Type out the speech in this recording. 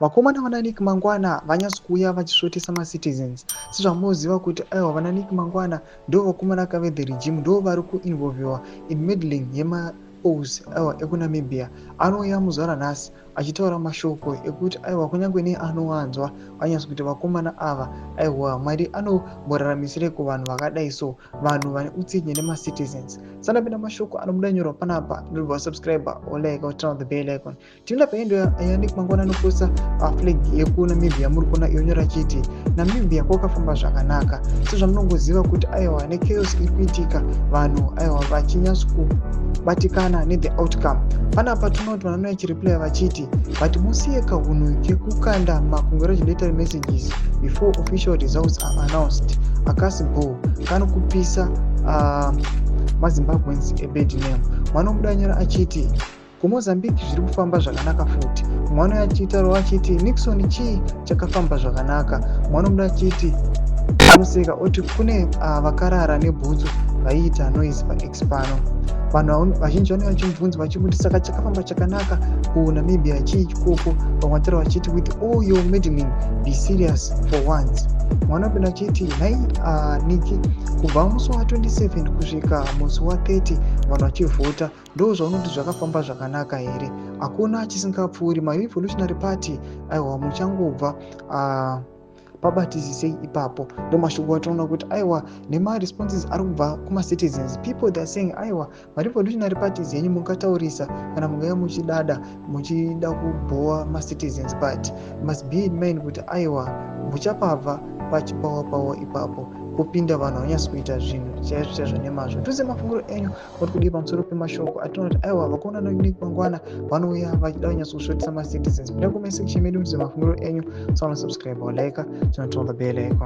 Vakomana vanaNick Mangwana vanyatso kuuya vachisvotesa macitizens. Sezvamunoziva kuti aiwa vanaNick Mangwana ndo vakomana kave the regime, ndo vari kuinvolviwa in meddling yemapolls aiwa ekuNamibia. Anouya muzuva ranhasi achitaura mashoko ekuti aiwa kunyange neanowanzwa vanyatso kuti vakomana ava aiwa Mwari anomboraramisire kuvanhu vakadai so, vanhu vane utsinye nemacitizens. Sandapinda mashoko anobuda nyorwa panapa, ndobva subscriber or turn on the bell icon. Tinoda paendo yaNick Mangwana anoposta flag yekuNamibia muri kuona yonyora chiti Namibia kwakafamba zvakanaka. Sezvamunongoziva kuti aiwa nechaos iri kuitika, vanhu aiwa vachinyatso kubatikana nethe outcome. Panapa tinoona kuti vanhu vachireply vachiti but musiye kahunhu kekukanda congratulatory messages before official results are announced. Akasi Bull kano kupisa maZimbabweans ebed name. Mwana muda nyora achiti kuMozambique zviri kufamba zvakanaka futi. Mwana achitaura achiti Nixon chii chakafamba zvakanaka. Mwana muda achiti anoseka oti kune vakarara nebhutsu vaiita noise paX pano. Vanhu vazhinji vanenge vachimubvunza vachimuti saka chakafamba chakanaka kuNamibia chii chikoko. Vamwe vataura vachiti with all your meddling be serious for once. Mwana muda achiti nhai Niki kubva musi wa27 kusvika musi wa30 vanhu vachivhota ndo zvaunoti zvakafamba zvakanaka here? Hakuna chisingapfuuri. MaRevolutionary Party aiwa muchangobva pabatizisei ipapo. Ndo mashoko ataona kuti aiwa nemaresponses ari kubva kumacitizens. People they are saying aiwa maRevolutionary Parties yenyu mungataurisa kana mungaya muchidada muchida kubhowa macitizens, but must be in mind kuti aiwa muchapabva pachipawa ipapo kupinda vanhu vanyatso kuita zvinhu chaizvo nemazvo. Tose mafungiro enyu muri kudii pamusoro pemashoko atinoona kuti aiwa vakaona naNick Mangwana vanouya vachida kunyatso kusvotesa macitizens. Pinda comment section medu mudze mafungiro enyu, subscribe or like, turn on the bell icon.